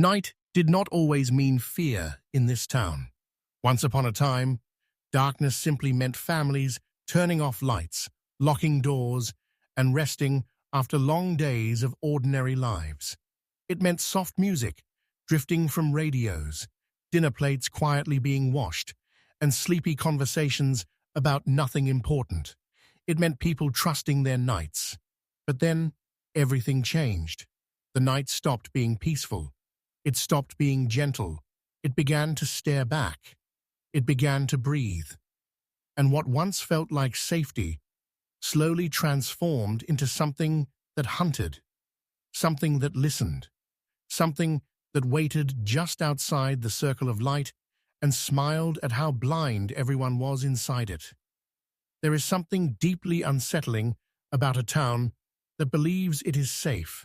Night did not always mean fear in this town. Once upon a time, darkness simply meant families turning off lights, locking doors, and resting after long days of ordinary lives. It meant soft music drifting from radios, dinner plates quietly being washed, and sleepy conversations about nothing important. It meant people trusting their nights. But then, everything changed. The night stopped being peaceful. It stopped being gentle. It began to stare back. It began to breathe. And what once felt like safety slowly transformed into something that hunted, something that listened, something that waited just outside the circle of light and smiled at how blind everyone was inside it. There is something deeply unsettling about a town that believes it is safe,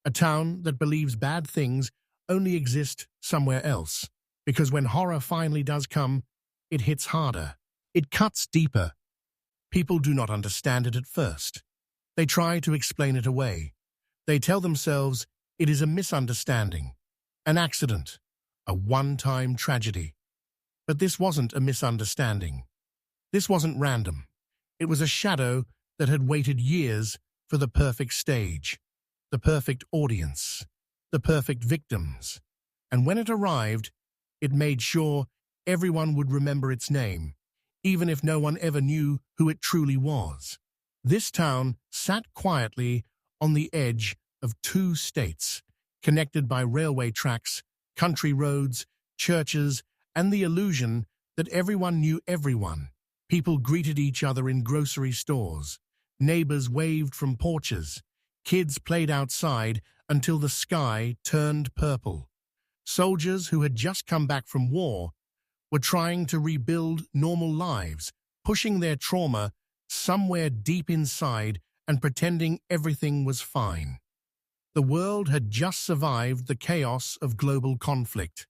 a town that believes bad things only exist somewhere else, because when horror finally does come, it hits harder. It cuts deeper. People do not understand it at first. They try to explain it away. They tell themselves it is a misunderstanding, an accident, a one-time tragedy. But this wasn't a misunderstanding. This wasn't random. It was a shadow that had waited years for the perfect stage, the perfect audience, the perfect victims. And when it arrived, it made sure everyone would remember its name, even if no one ever knew who it truly was. This town sat quietly on the edge of two states, connected by railway tracks, country roads, churches, and the illusion that everyone knew everyone. People greeted each other in grocery stores. Neighbors waved from porches. Kids played outside until the sky turned purple. Soldiers who had just come back from war were trying to rebuild normal lives, pushing their trauma somewhere deep inside and pretending everything was fine. The world had just survived the chaos of global conflict.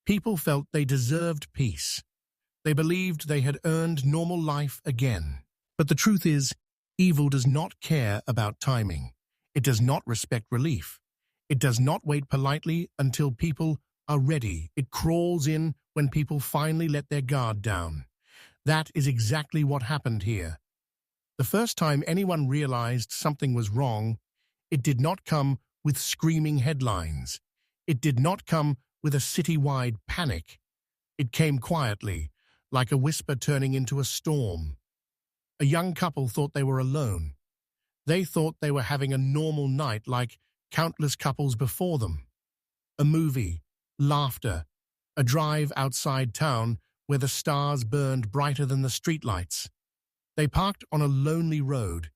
People felt they deserved peace. They believed they had earned normal life again. But the truth is, evil does not care about timing. It does not respect relief. It does not wait politely until people are ready. It crawls in when people finally let their guard down. That is exactly what happened here. The first time anyone realized something was wrong, it did not come with screaming headlines. It did not come with a citywide panic. It came quietly, like a whisper turning into a storm. A young couple thought they were alone. They thought they were having a normal night like countless couples before them. A movie, laughter, a drive outside town where the stars burned brighter than the streetlights. They parked on a lonely road,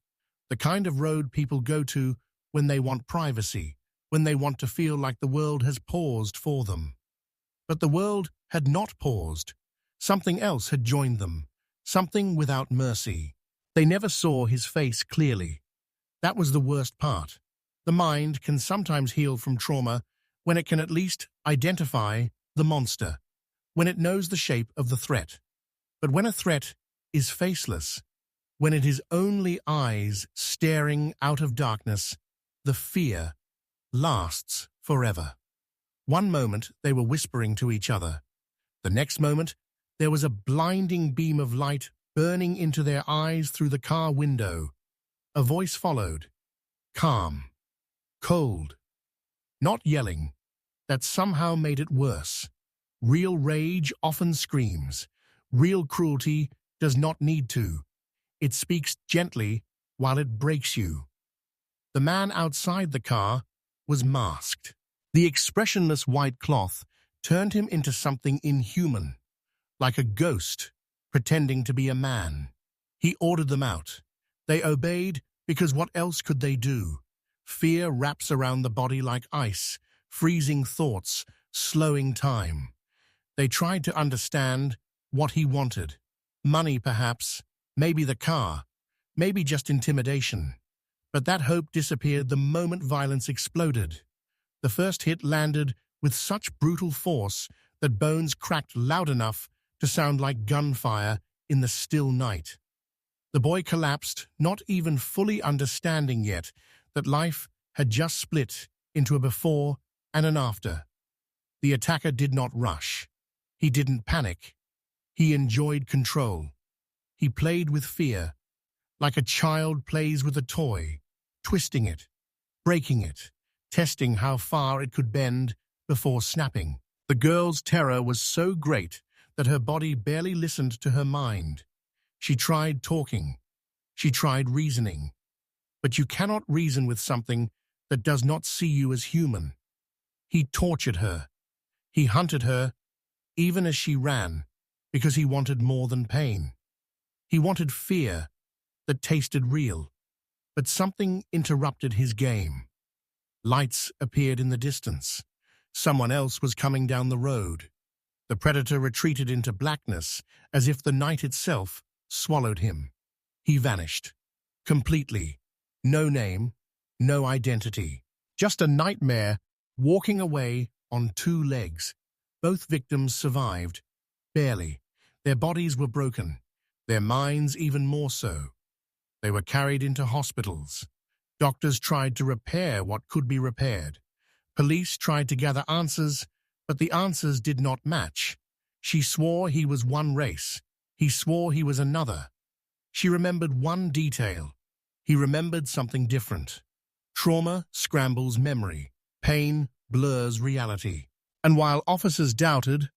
the kind of road people go to when they want privacy, when they want to feel like the world has paused for them. But the world had not paused. Something else had joined them, something without mercy. They never saw his face clearly. That was the worst part. The mind can sometimes heal from trauma when it can at least identify the monster, when it knows the shape of the threat. But when a threat is faceless, when it is only eyes staring out of darkness, the fear lasts forever. One moment they were whispering to each other. The next moment, there was a blinding beam of light burning into their eyes through the car window. A voice followed, calm, cold, not yelling. That somehow made it worse. Real rage often screams. Real cruelty does not need to. It speaks gently while it breaks you. The man outside the car was masked. The expressionless white cloth turned him into something inhuman, like a ghost pretending to be a man. He ordered them out. They obeyed because what else could they do? Fear wraps around the body like ice, freezing thoughts, slowing time. They tried to understand what he wanted. Money, perhaps, maybe the car, maybe just intimidation. But that hope disappeared the moment violence exploded. The first hit landed with such brutal force that bones cracked loud enough to sound like gunfire in the still night. The boy collapsed, not even fully understanding yet that life had just split into a before and an after. The attacker did not rush. He didn't panic. He enjoyed control. He played with fear, like a child plays with a toy, twisting it, breaking it, testing how far it could bend before snapping. The girl's terror was so great that her body barely listened to her mind. She tried talking. She tried reasoning. But you cannot reason with something that does not see you as human. He tortured her. He hunted her, even as she ran, because he wanted more than pain. He wanted fear that tasted real. But something interrupted his game. Lights appeared in the distance. Someone else was coming down the road. The predator retreated into blackness, as if the night itself swallowed him. He vanished. Completely. No name, no identity. Just a nightmare walking away on two legs. Both victims survived. Barely. Their bodies were broken. Their minds even more so. They were carried into hospitals. Doctors tried to repair what could be repaired. Police tried to gather answers, but the answers did not match. She swore he was one race. He swore he was another. She remembered one detail. He remembered something different. Trauma scrambles memory. Pain blurs reality. And while officers doubted,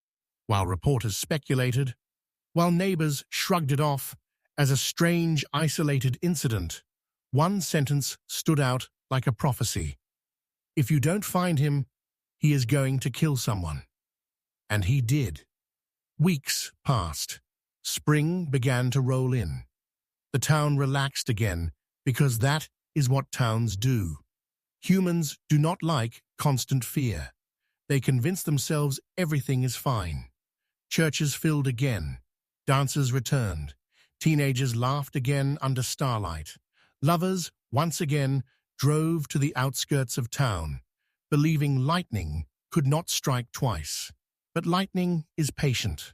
while reporters speculated, while neighbors shrugged it off as a strange, isolated incident, one sentence stood out like a prophecy. If you don't find him, he is going to kill someone. And he did. Weeks passed. Spring began to roll in. The town relaxed again, because that is what towns do. Humans do not like constant fear. They convince themselves everything is fine. Churches filled again. Dancers returned. Teenagers laughed again under starlight. Lovers, once again, drove to the outskirts of town, believing lightning could not strike twice. But lightning is patient.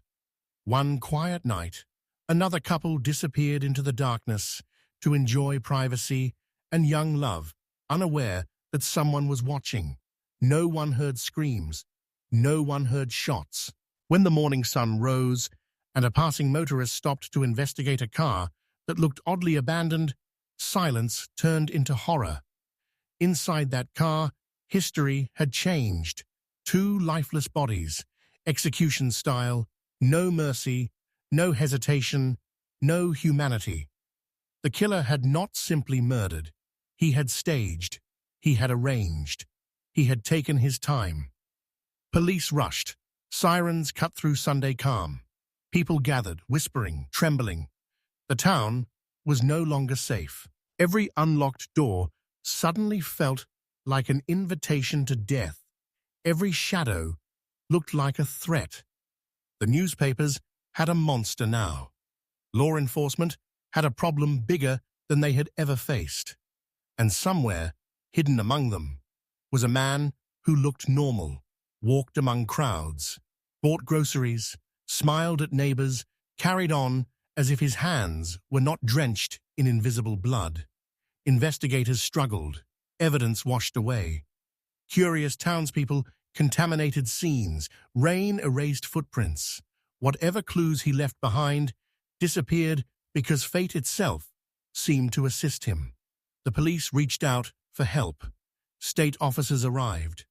One quiet night, another couple disappeared into the darkness to enjoy privacy and young love, unaware that someone was watching. No one heard screams. No one heard shots. When the morning sun rose and a passing motorist stopped to investigate a car that looked oddly abandoned, silence turned into horror. Inside that car, history had changed. Two lifeless bodies, execution style, no mercy, no hesitation, no humanity. The killer had not simply murdered. He had staged. He had arranged. He had taken his time. Police rushed. Sirens cut through Sunday calm. People gathered, whispering, trembling. The town was no longer safe. Every unlocked door suddenly felt like an invitation to death. Every shadow looked like a threat. The newspapers had a monster now. Law enforcement had a problem bigger than they had ever faced. And somewhere, hidden among them, was a man who looked normal, walked among crowds, bought groceries, smiled at neighbors, carried on as if his hands were not drenched in invisible blood. Investigators struggled. Evidence washed away. Curious townspeople contaminated scenes. Rain erased footprints. Whatever clues he left behind disappeared because fate itself seemed to assist him. The police reached out for help. State officers arrived.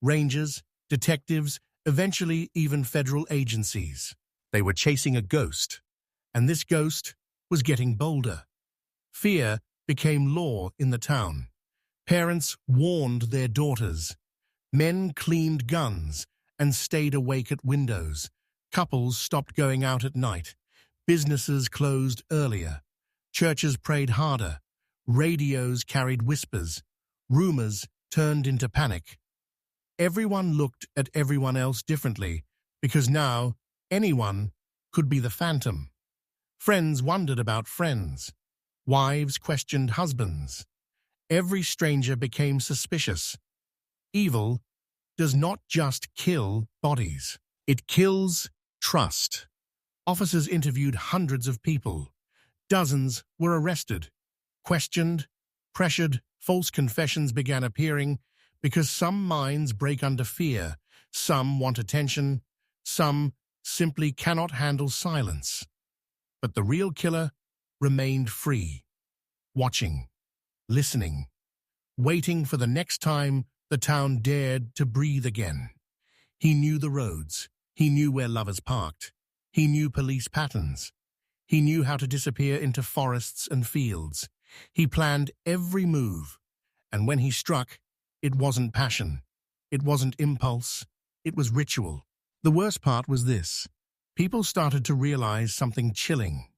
Rangers, detectives, eventually even federal agencies. They were chasing a ghost, and this ghost was getting bolder. Fear became law in the town. Parents warned their daughters. Men cleaned guns and stayed awake at windows. Couples stopped going out at night. Businesses closed earlier. Churches prayed harder. Radios carried whispers. Rumors turned into panic. Everyone looked at everyone else differently, because now anyone could be the phantom. Friends wondered about friends. Wives questioned husbands. Every stranger became suspicious. Evil does not just kill bodies. It kills trust. Officers interviewed hundreds of people. Dozens were arrested, questioned, pressured. False confessions began appearing, Because some minds break under fear, some want attention, some simply cannot handle silence. But the real killer remained free, watching, listening, waiting for the next time the town dared to breathe again. He knew the roads. He knew where lovers parked. He knew police patterns. He knew how to disappear into forests and fields. He planned every move, and when he struck, it wasn't passion. It wasn't impulse. It was ritual. The worst part was this. People started to realize something chilling.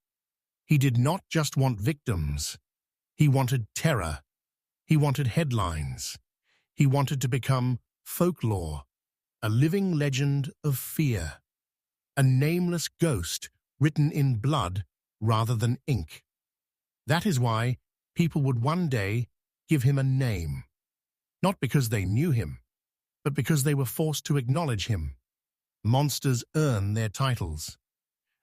He did not just want victims. He wanted terror. He wanted headlines. He wanted to become folklore, a living legend of fear, a nameless ghost written in blood rather than ink. That is why people would one day give him a name, not because they knew him, but because they were forced to acknowledge him. Monsters earn their titles.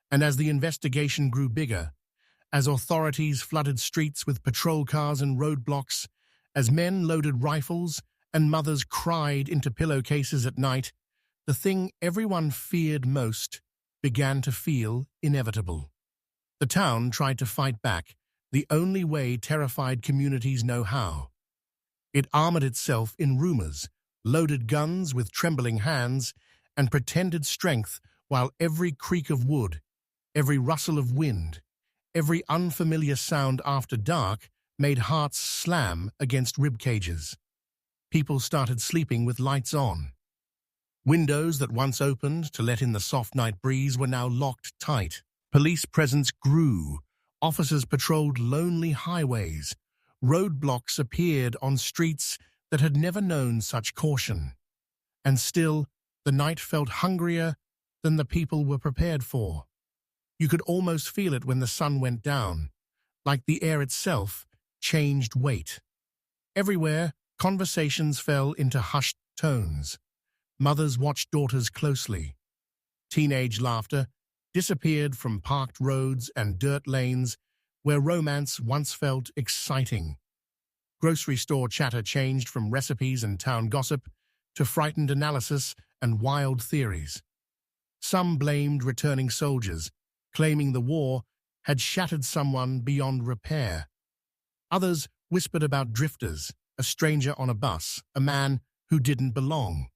And as the investigation grew bigger, as authorities flooded streets with patrol cars and roadblocks, as men loaded rifles and mothers cried into pillowcases at night, the thing everyone feared most began to feel inevitable. The town tried to fight back, the only way terrified communities know how. It armored itself in rumors, loaded guns with trembling hands, and pretended strength while every creak of wood, every rustle of wind, every unfamiliar sound after dark made hearts slam against rib cages. People started sleeping with lights on. Windows that once opened to let in the soft night breeze were now locked tight. Police presence grew. Officers patrolled lonely highways. Roadblocks appeared on streets that had never known such caution. And still, the night felt hungrier than the people were prepared for. You could almost feel it when the sun went down, like the air itself changed weight. Everywhere, conversations fell into hushed tones. Mothers watched daughters closely. Teenage laughter disappeared from parked roads and dirt lanes where romance once felt exciting. Grocery store chatter changed from recipes and town gossip to frightened analysis and wild theories. Some blamed returning soldiers, claiming the war had shattered someone beyond repair. Others whispered about drifters, a stranger on a bus, a man who didn't belong.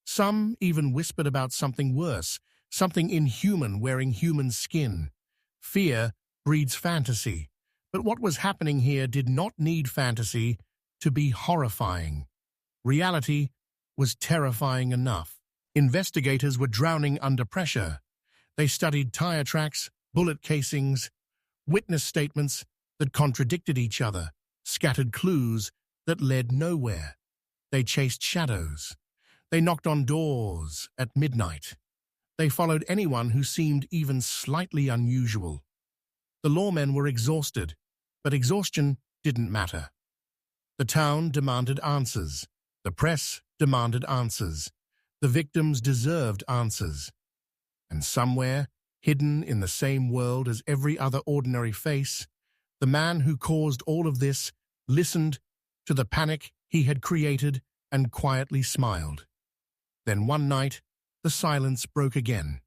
Some even whispered about something worse, something inhuman wearing human skin. Fear breeds fantasy, but what was happening here did not need fantasy to be horrifying. Reality was terrifying enough. Investigators were drowning under pressure. They studied tire tracks, bullet casings, witness statements that contradicted each other, scattered clues that led nowhere. They chased shadows. They knocked on doors at midnight. They followed anyone who seemed even slightly unusual. The lawmen were exhausted, but exhaustion didn't matter. The town demanded answers. The press demanded answers. The victims deserved answers. And somewhere, hidden in the same world as every other ordinary face, the man who caused all of this listened to the panic he had created and quietly smiled. Then one night, the silence broke again.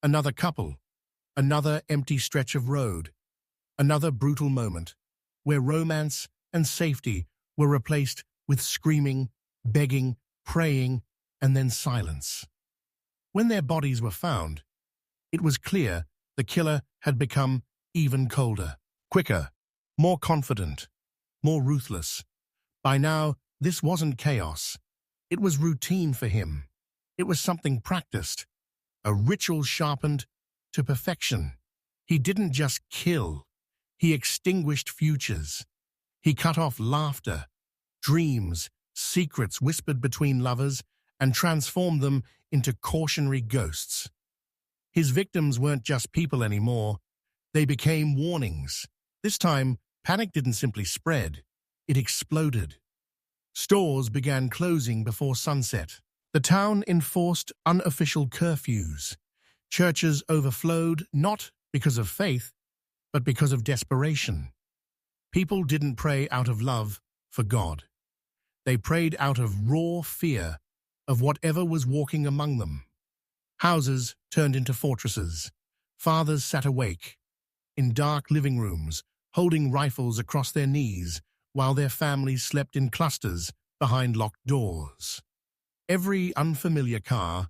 Another couple, another empty stretch of road, another brutal moment where romance and safety were replaced with screaming, begging, praying, and then silence. When their bodies were found, it was clear the killer had become even colder, quicker, more confident, more ruthless. By now, this wasn't chaos. It was routine for him. It was something practiced, a ritual sharpened to perfection. He didn't just kill. He extinguished futures. He cut off laughter, dreams, secrets whispered between lovers, and transformed them into cautionary ghosts. His victims weren't just people anymore. They became warnings. This time, panic didn't simply spread. It exploded. Stores began closing before sunset. The town enforced unofficial curfews. Churches overflowed not because of faith, but because of desperation. People didn't pray out of love for God. They prayed out of raw fear of whatever was walking among them. Houses turned into fortresses. Fathers sat awake in dark living rooms, holding rifles across their knees, while their families slept in clusters behind locked doors. Every unfamiliar car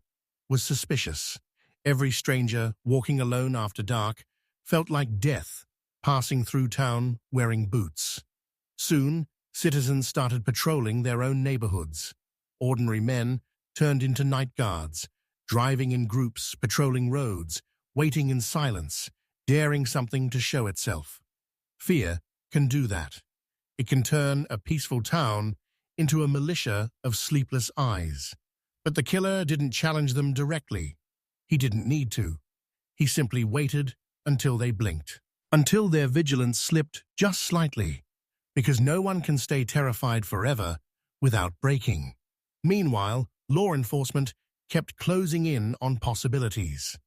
was suspicious. Every stranger walking alone after dark felt like death passing through town wearing boots. Soon, citizens started patrolling their own neighborhoods. Ordinary men turned into night guards, driving in groups, patrolling roads, waiting in silence, daring something to show itself. Fear can do that. It can turn a peaceful town into a militia of sleepless eyes. But the killer didn't challenge them directly. He didn't need to. He simply waited until they blinked, until their vigilance slipped just slightly, because no one can stay terrified forever without breaking. Meanwhile, law enforcement kept closing in on possibilities.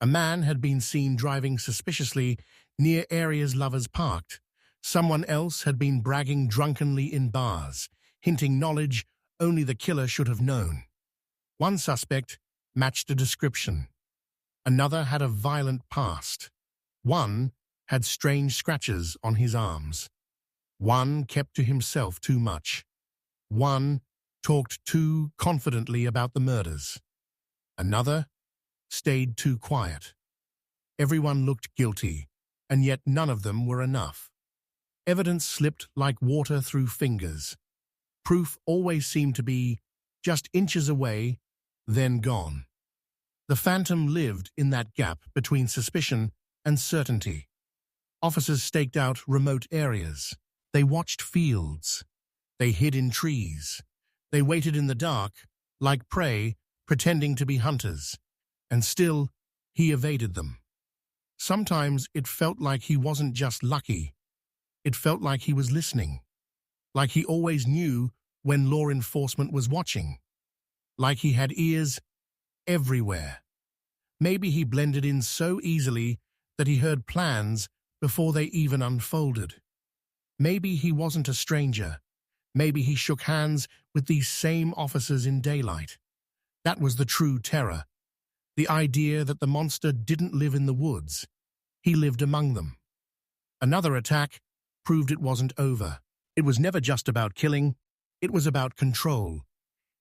A man had been seen driving suspiciously near areas lovers parked. Someone else had been bragging drunkenly in bars, hinting knowledge only the killer should have known. One suspect matched a description. Another had a violent past. One had strange scratches on his arms. One kept to himself too much. One talked too confidently about the murders. Another stayed too quiet. Everyone looked guilty, and yet none of them were enough. Evidence slipped like water through fingers. Proof always seemed to be just inches away, then gone. The phantom lived in that gap between suspicion and certainty. Officers staked out remote areas. They watched fields. They hid in trees. They waited in the dark, like prey, pretending to be hunters. And still, he evaded them. Sometimes it felt like he wasn't just lucky. It felt like he was listening. Like he always knew when law enforcement was watching. Like he had ears everywhere. Maybe he blended in so easily that he heard plans before they even unfolded. Maybe he wasn't a stranger. Maybe he shook hands with these same officers in daylight. That was the true terror. The idea that the monster didn't live in the woods. He lived among them. Another attack proved it wasn't over. It was never just about killing. It was about control.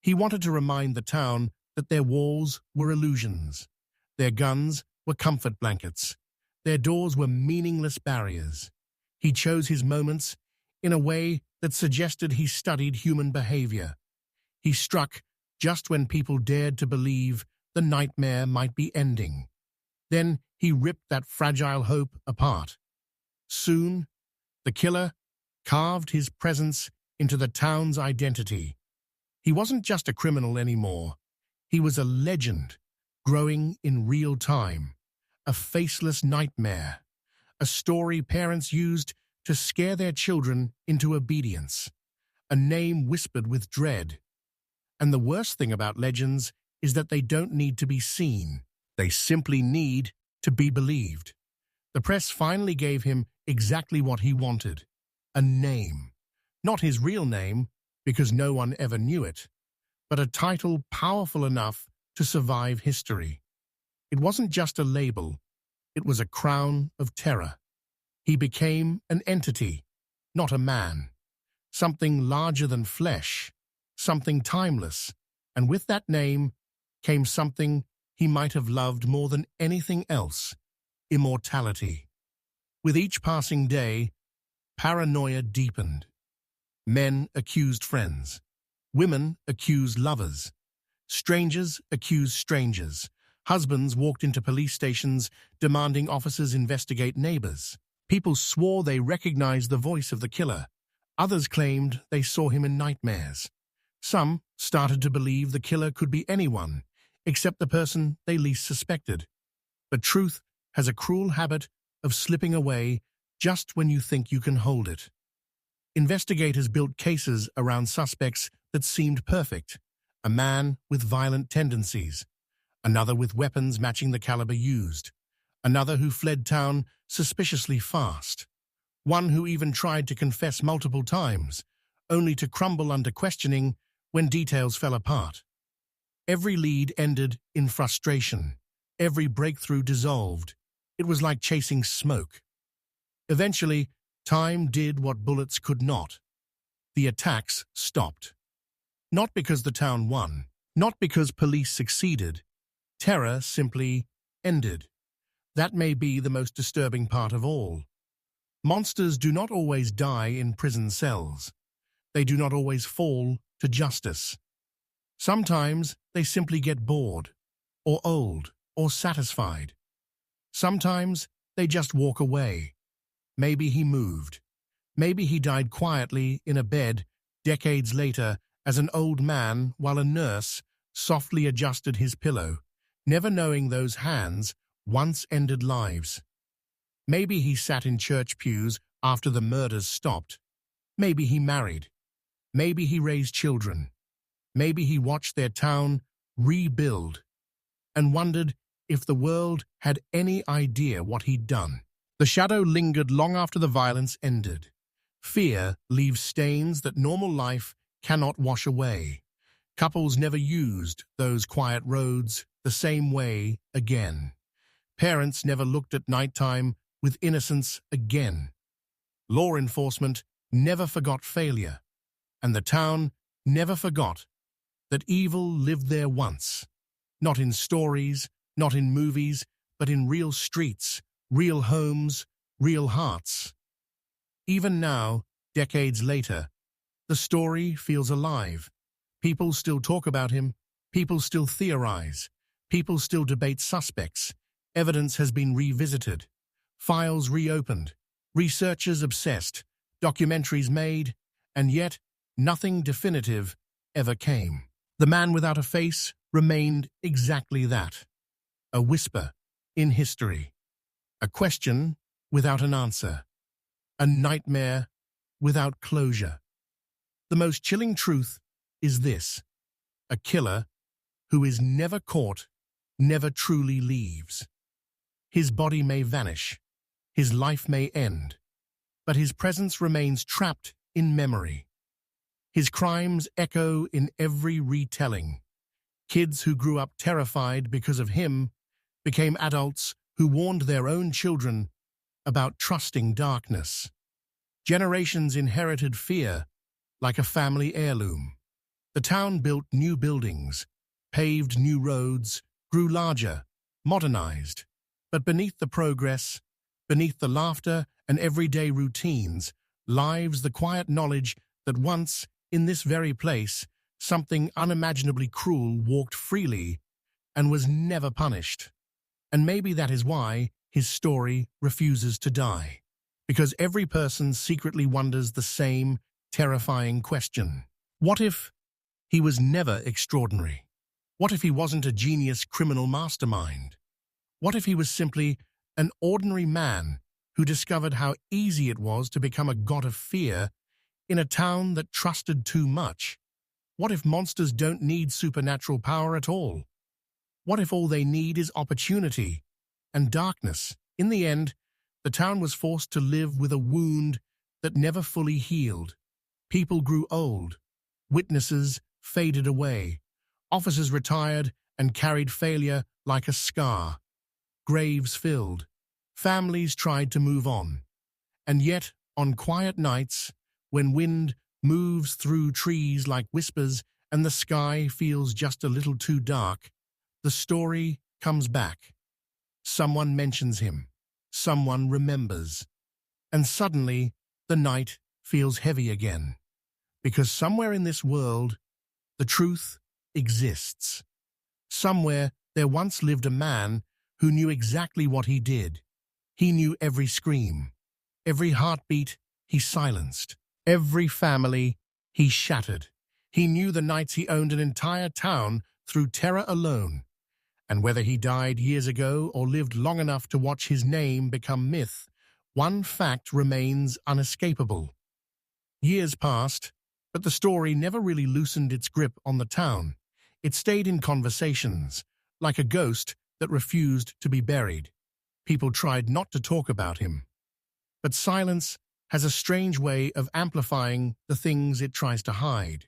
He wanted to remind the town that their walls were illusions. Their guns were comfort blankets. Their doors were meaningless barriers. He chose his moments in a way that suggested he studied human behavior. He struck just when people dared to believe the nightmare might be ending. Then he ripped that fragile hope apart. Soon, the killer carved his presence into the town's identity. He wasn't just a criminal anymore. He was a legend, growing in real time, a faceless nightmare, a story parents used to scare their children into obedience, a name whispered with dread. And the worst thing about legends is that they don't need to be seen. They simply need to be believed. The press finally gave him exactly what he wanted, a name. Not his real name, because no one ever knew it, but a title powerful enough to survive history. It wasn't just a label, it was a crown of terror. He became an entity, not a man, something larger than flesh, something timeless, and with that name came something he might have loved more than anything else, immortality. With each passing day, paranoia deepened. Men accused friends. Women accused lovers. Strangers accused strangers. Husbands walked into police stations demanding officers investigate neighbors. People swore they recognized the voice of the killer. Others claimed they saw him in nightmares. Some started to believe the killer could be anyone, except the person they least suspected. But truth has a cruel habit of slipping away just when you think you can hold it. Investigators built cases around suspects that seemed perfect. A man with violent tendencies. Another with weapons matching the caliber used. Another who fled town suspiciously fast. One who even tried to confess multiple times, only to crumble under questioning when details fell apart. Every lead ended in frustration. Every breakthrough dissolved. It was like chasing smoke. Eventually, time did what bullets could not. The attacks stopped. Not because the town won, not because police succeeded. Terror simply ended. That may be the most disturbing part of all. Monsters do not always die in prison cells. They do not always fall to justice. Sometimes they simply get bored, or old, or satisfied. Sometimes they just walk away. Maybe he moved. Maybe he died quietly in a bed decades later as an old man while a nurse softly adjusted his pillow, never knowing those hands once ended lives. Maybe he sat in church pews after the murders stopped. Maybe he married. Maybe he raised children. Maybe he watched their town rebuild and wondered if the world had any idea what he'd done. The shadow lingered long after the violence ended. Fear leaves stains that normal life cannot wash away. Couples never used those quiet roads the same way again. Parents never looked at nighttime with innocence again. Law enforcement never forgot failure, and the town never forgot that evil lived there once. Not in stories, not in movies, but in real streets, real homes, real hearts. Even now, decades later, the story feels alive. People still talk about him, people still theorize, people still debate suspects. Evidence has been revisited, files reopened, researchers obsessed, documentaries made, and yet nothing definitive ever came. The man without a face remained exactly that, a whisper in history, a question without an answer, a nightmare without closure. The most chilling truth is this: a killer who is never caught never truly leaves. His body may vanish, his life may end, but his presence remains trapped in memory. His crimes echo in every retelling. Kids who grew up terrified because of him became adults who warned their own children about trusting darkness. Generations inherited fear like a family heirloom. The town built new buildings, paved new roads, grew larger, modernized. But beneath the progress, beneath the laughter and everyday routines, lives the quiet knowledge that once, in this very place, something unimaginably cruel walked freely and was never punished. And maybe that is why his story refuses to die. Because every person secretly wonders the same terrifying question. What if he was never extraordinary? What if he wasn't a genius criminal mastermind? What if he was simply an ordinary man who discovered how easy it was to become a god of fear in a town that trusted too much? What if monsters don't need supernatural power at all? What if all they need is opportunity and darkness? In the end, the town was forced to live with a wound that never fully healed. People grew old. Witnesses faded away. Officers retired and carried failure like a scar. Graves filled. Families tried to move on. And yet, on quiet nights, when wind moves through trees like whispers and the sky feels just a little too dark, the story comes back. Someone mentions him. Someone remembers. And suddenly, the night feels heavy again. Because somewhere in this world, the truth exists. Somewhere there once lived a man who knew exactly what he did. He knew every scream, every heartbeat he silenced, every family he shattered. He knew the nights he owned an entire town through terror alone. And whether he died years ago or lived long enough to watch his name become myth, one fact remains unescapable. Years passed, but the story never really loosened its grip on the town. It stayed in conversations, like a ghost that refused to be buried. People tried not to talk about him. But silence has a strange way of amplifying the things it tries to hide.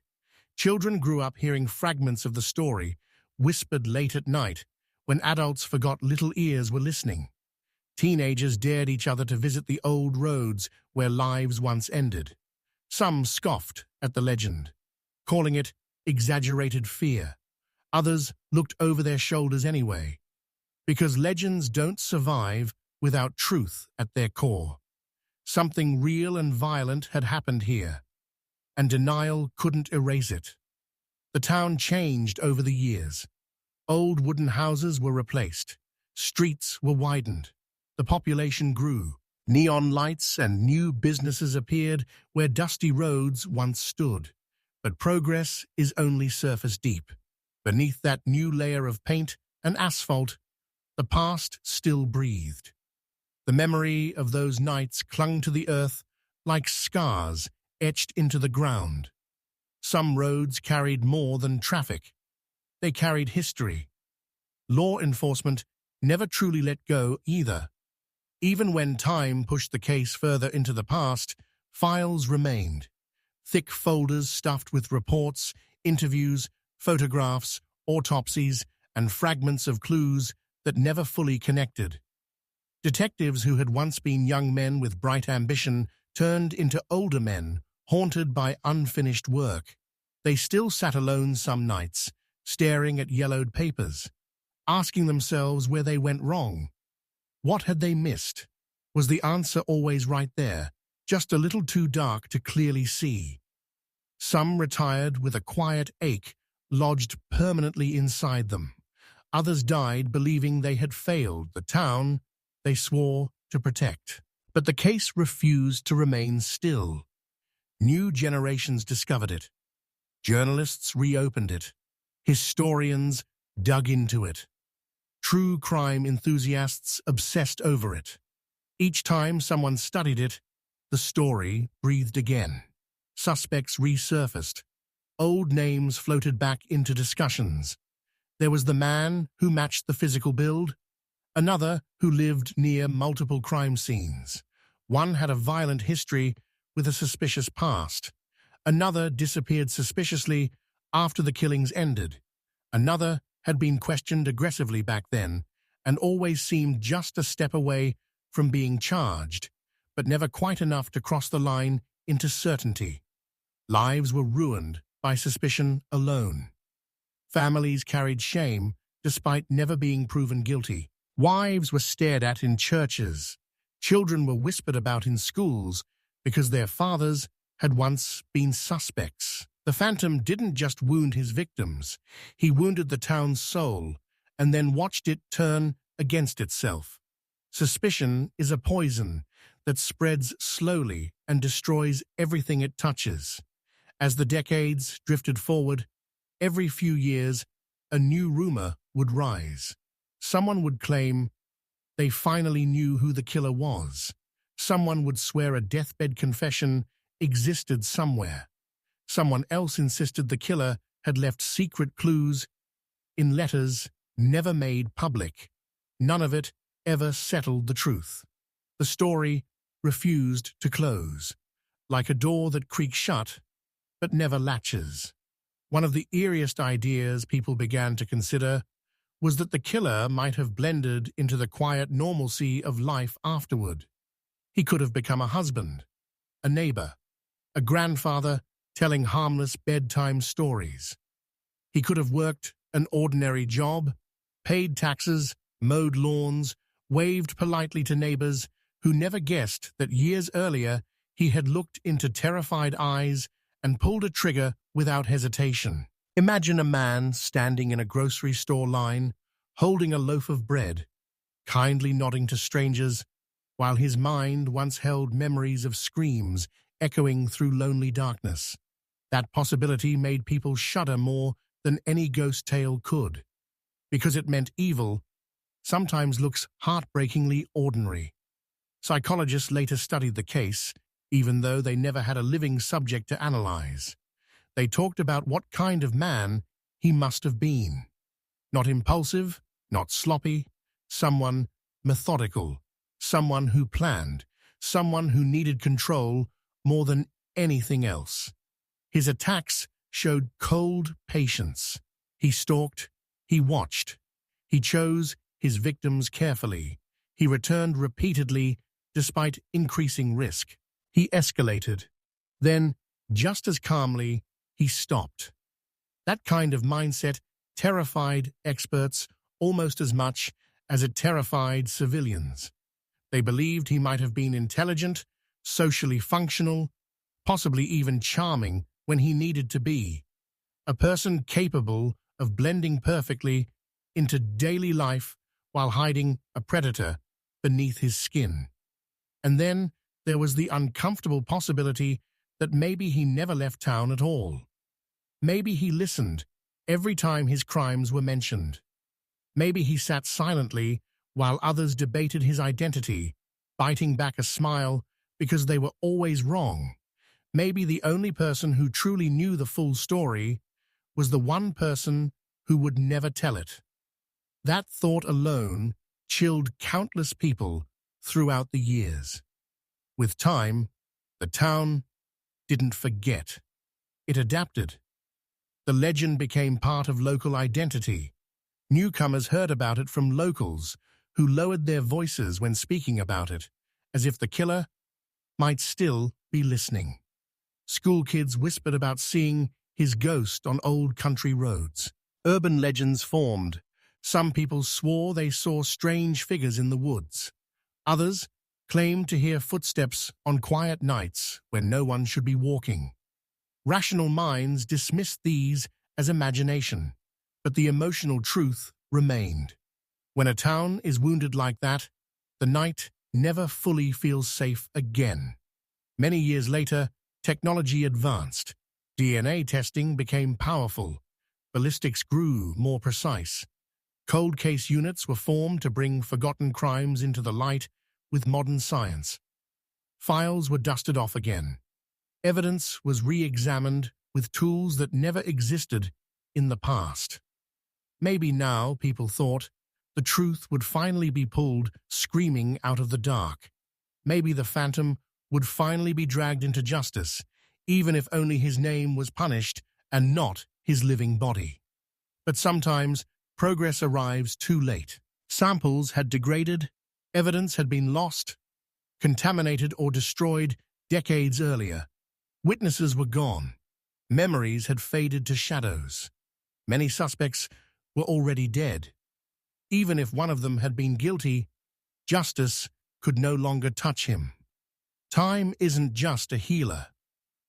Children grew up hearing fragments of the story, whispered late at night, when adults forgot little ears were listening. Teenagers dared each other to visit the old roads where lives once ended. Some scoffed at the legend, calling it exaggerated fear. Others looked over their shoulders anyway, because legends don't survive without truth at their core. Something real and violent had happened here, and denial couldn't erase it. The town changed over the years. Old wooden houses were replaced. Streets were widened. The population grew. Neon lights and new businesses appeared where dusty roads once stood. But progress is only surface deep. Beneath that new layer of paint and asphalt, the past still breathed. The memory of those nights clung to the earth like scars etched into the ground. Some roads carried more than traffic. They carried history. Law enforcement never truly let go either. Even when time pushed the case further into the past, files remained. Thick folders stuffed with reports, interviews, photographs, autopsies, and fragments of clues that never fully connected. Detectives who had once been young men with bright ambition turned into older men, haunted by unfinished work. They still sat alone some nights, staring at yellowed papers, asking themselves where they went wrong. What had they missed? Was the answer always right there, just a little too dark to clearly see? Some retired with a quiet ache lodged permanently inside them. Others died believing they had failed the town they swore to protect. But the case refused to remain still. New generations discovered it. Journalists reopened it. Historians dug into it. True crime enthusiasts obsessed over it. Each time someone studied it, the story breathed again. Suspects resurfaced. Old names floated back into discussions. There was the man who matched the physical build, another who lived near multiple crime scenes. One had a violent history with a suspicious past. Another disappeared suspiciously after the killings ended. Another had been questioned aggressively back then and always seemed just a step away from being charged, but never quite enough to cross the line into certainty. Lives were ruined by suspicion alone. Families carried shame despite never being proven guilty. Wives were stared at in churches. Children were whispered about in schools because their fathers had once been suspects. The Phantom didn't just wound his victims, he wounded the town's soul and then watched it turn against itself. Suspicion is a poison that spreads slowly and destroys everything it touches. As the decades drifted forward, every few years, a new rumor would rise. Someone would claim they finally knew who the killer was. Someone would swear a deathbed confession existed somewhere. Someone else insisted the killer had left secret clues in letters never made public. None of it ever settled the truth. The story refused to close, like a door that creaks shut but never latches. One of the eeriest ideas people began to consider was that the killer might have blended into the quiet normalcy of life afterward. He could have become a husband, a neighbor, a grandfather telling harmless bedtime stories. He could have worked an ordinary job, paid taxes, mowed lawns, waved politely to neighbors who never guessed that years earlier he had looked into terrified eyes and pulled a trigger without hesitation. Imagine a man standing in a grocery store line, holding a loaf of bread, kindly nodding to strangers, while his mind once held memories of screams echoing through lonely darkness. That possibility made people shudder more than any ghost tale could, because it meant evil sometimes looks heartbreakingly ordinary. Psychologists later studied the case, even though they never had a living subject to analyze. They talked about what kind of man he must have been. Not impulsive, not sloppy, someone methodical, someone who planned, someone who needed control more than anything else. His attacks showed cold patience. He stalked, he watched, he chose his victims carefully. He returned repeatedly despite increasing risk. He escalated. Then, just as calmly, he stopped. That kind of mindset terrified experts almost as much as it terrified civilians. They believed he might have been intelligent, socially functional, possibly even charming when he needed to be. A person capable of blending perfectly into daily life while hiding a predator beneath his skin. And then there was the uncomfortable possibility that maybe he never left town at all. Maybe he listened every time his crimes were mentioned. Maybe he sat silently while others debated his identity, biting back a smile because they were always wrong. Maybe the only person who truly knew the full story was the one person who would never tell it. That thought alone chilled countless people throughout the years. With time, the town didn't forget. It adapted. The legend became part of local identity. Newcomers heard about it from locals who lowered their voices when speaking about it, as if the killer might still be listening. School kids whispered about seeing his ghost on old country roads. Urban legends formed. Some people swore they saw strange figures in the woods. Others claimed to hear footsteps on quiet nights when no one should be walking. Rational minds dismissed these as imagination, but the emotional truth remained. When a town is wounded like that, the night never fully feels safe again. Many years later, technology advanced. DNA testing became powerful. Ballistics grew more precise. Cold case units were formed to bring forgotten crimes into the light with modern science. Files were dusted off again. Evidence was re-examined with tools that never existed in the past. Maybe now, people thought, the truth would finally be pulled screaming out of the dark. Maybe the phantom would finally be dragged into justice, even if only his name was punished and not his living body. But sometimes, progress arrives too late. Samples had degraded, evidence had been lost, contaminated or destroyed decades earlier. Witnesses were gone. Memories had faded to shadows. Many suspects were already dead. Even if one of them had been guilty, justice could no longer touch him. Time isn't just a healer.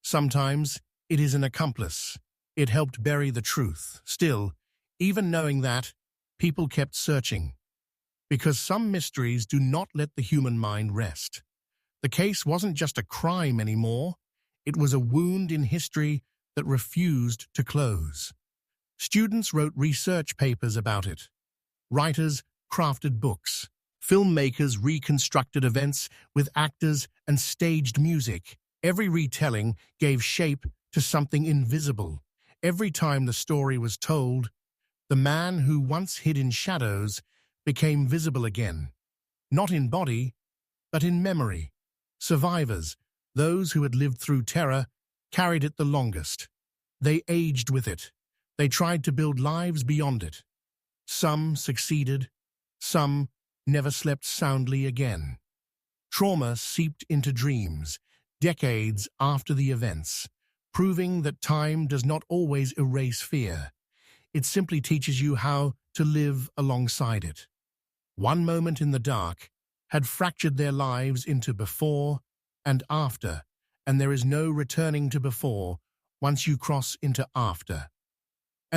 Sometimes it is an accomplice. It helped bury the truth. Still, even knowing that, people kept searching. Because some mysteries do not let the human mind rest. The case wasn't just a crime anymore. It was a wound in history that refused to close. Students wrote research papers about it. Writers crafted books. Filmmakers reconstructed events with actors and staged music. Every retelling gave shape to something invisible. Every time the story was told, the man who once hid in shadows became visible again. Not in body, but in memory. Survivors, those who had lived through terror, carried it the longest. They aged with it. They tried to build lives beyond it. Some succeeded. Some never slept soundly again. Trauma seeped into dreams, decades after the events, proving that time does not always erase fear. It simply teaches you how to live alongside it. One moment in the dark had fractured their lives into before and after, and there is no returning to before once you cross into after.